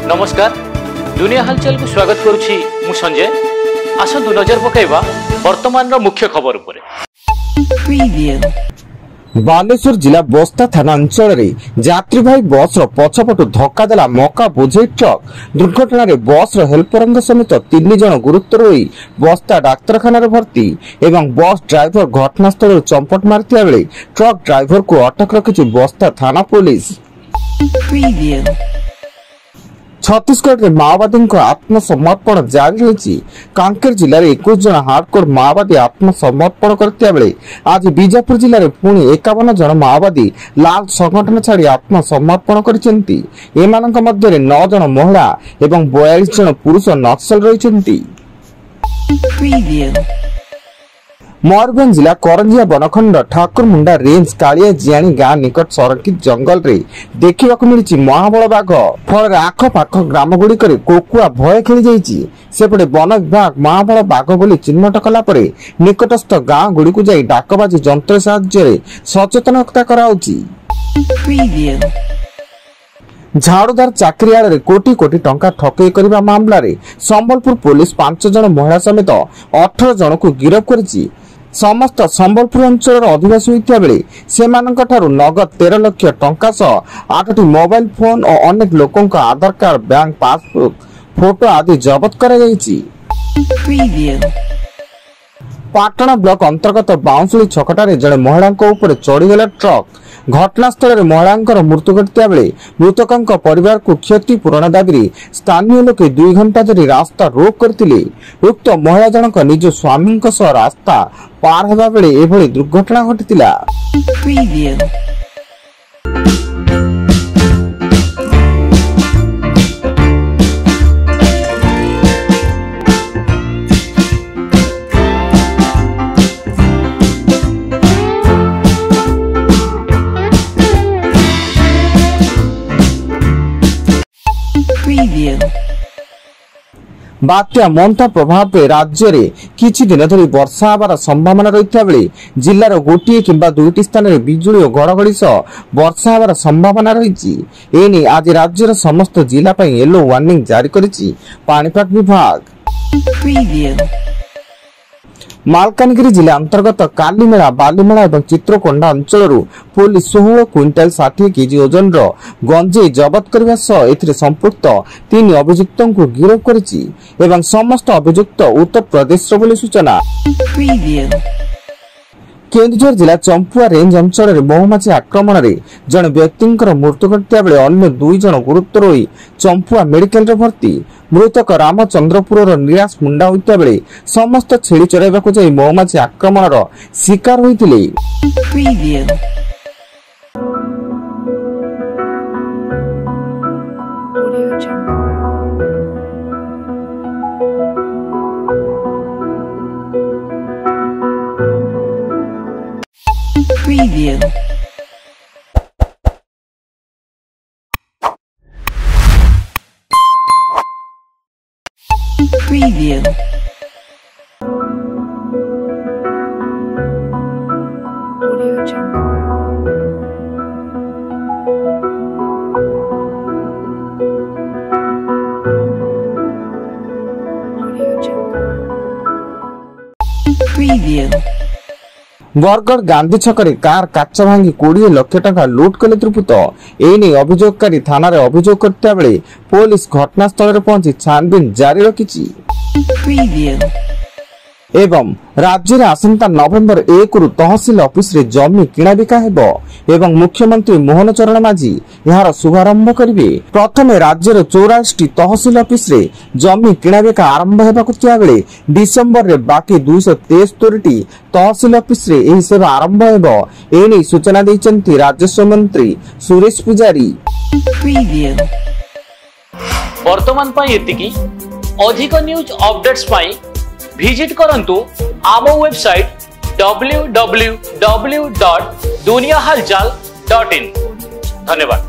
नमस्कार दुनिया हालचाल को स्वागत करुछि मु संजय। आसंतु नजर पकाइबा वर्तमान मुख्य खबर उपरे। बालेश्वर जिला बस्ता थाना अंचल यात्रीवाही बस पछपटु धक्का देला मका बोझे ट्रक। दुर्घटना रे बस हेल्पर समेत 3 जन गुरुतर होई बस्ता डाक्तरखाना भर्ती एवं बस ड्राइवर घटनास्थल चंपट मारथिया बेले ट्रक ड्राइवर को अटक रखिछि बस्ता थाना पुलिस। छत्तीसगढ़ में माओवादी आत्मसमर्पण जारी रही। कांकेर जिले में 21 जन हार्डकोर माओवादी आत्मसमर्पण करते बेले आज बीजापुर जिले में पुणी 51 जन माओवादी लाल संगठन छाड़ी आत्मसमर्पण करछन्ती। एमानक मध्य 9 जन महिला एवं 42 जन पुरुष नक्सल रही। मयूरभंज जिला करंजिया बनखंड ठाकुरमुंडा रेंज कालिया जियाणी गाँ निकट संरक्षित जंगल रे देखा मिली महाबल बाघ। फल आखपाख ग्राम गुड़िक कोकुआ भय खेली जाइछि। सेपटे वन विभाग महाबल बाघ बोली चिन्हट कला परे निकटस्थ गाँ गुड़िक जाई डाकबाजी जंत्र साहाय्य सचेतनता कराउछि। झाड़ूदार चाकरियाल कोटी कोटी टंका ठकई करने मामला रे संबलपुर पुलिस 5 जन महिला समेत 18 जन को गिरफ्त करिछि। समस्त संबलपुर अंचल अधिवासी होता बेले सेमानक ठारू नगद 13 लाख टंका सह 8टी मोबाइल फोन और अनेक लोकों का आधार कार्ड बैंक पासबुक फोटो आदि जबत करा जाइछि। पाटना ब्लॉक अंतर्गत बाउंसुली छकटारे जड़े महिला ऊपर चढ़ीगला ट्रक। घटनास्थल में महिला मृत्यु घटता बेले मृतकों परिवार को क्षतिपूरण दाबी स्थानीय लोक 2 घंटा धरी रास्ता रोक करथिले। उक्त महिला जनक निज स्वामी सह रास्ता पार हेबा बेले एभली दुर्घटना घटितिला। बात्या मोन्था प्रभाव पे राज्य रे किछि दिन धरी वर्षा होबार संभावना रहिता बेले जिल्लार गोटिए किंबा 2टी स्थान रे बिजुली और घड़घड़ी सह वर्षा होबार संभावना रहिछि। एने आज राज्यर समस्त जिला पई येलो वार्निंग जारी करिछि पाणीपाग विभाग। मालकानगिरी जिला अंतर्गत कालीमेला बालीमेला और चित्रकोंडा अंचल पुलिस 16 क्विंटाल 60 केजी ओजन गंजेई जबत करने सह एथिरे संपुक्त 3 अभियुक्तों को गिरफ्त करिछि एवं समस्त अभियुक्त उत्तर प्रदेश बोली सूचना। केन्दुझर जिला चंपुआ रेंज अंचल में महुमाछी आक्रमण में जड़े व्यक्ति मृत्यु घटता बेले अन्य 2 जन गुरुतर होई चंपुआ मेडिकल रे भर्ती। मृतक रामचंद्रपुर निराश मुंडा होता बेले समस्त छेली चराइबा जाई महुमाछी आक्रमण शिकार होइतिले। Preview. Audio Jungle. Audio Jungle. Preview. Bargarh Gandhi छकरे कार काच भांगी 20 लाख टंका लुट कले दुर्बृत्त। एने अभियोगकारी थाना रे अभियोग करता बेले पुलिस घटनास्थल रे पहुंची छानबीन जारी रखिछि। एवं राज्य रे आसंता नवेम्बर 1 रु तहसील ऑफिस रे जमी किणा बिका हेबो एवं मुख्यमंत्री मोहन चरण माझी यार शुभारंभ करिवे। प्रथमे राज्य रे 84 टी तहसील ऑफिस रे जमी किणा बिका आरंभ हेबाकु थिया बेले डिसेंबर रे बाकी 273 टी तहसील ऑफिस रे एही सेवा आरंभ हेबो। एनी सूचना दैचंती राजस्व मंत्री सुरेश पुजारी। वर्तमान पई एतिकी अधिक न्यूज अपडेट्स पई विजिट करंतु आम वेबसाइट www.duniyahalchal.in। धन्यवाद।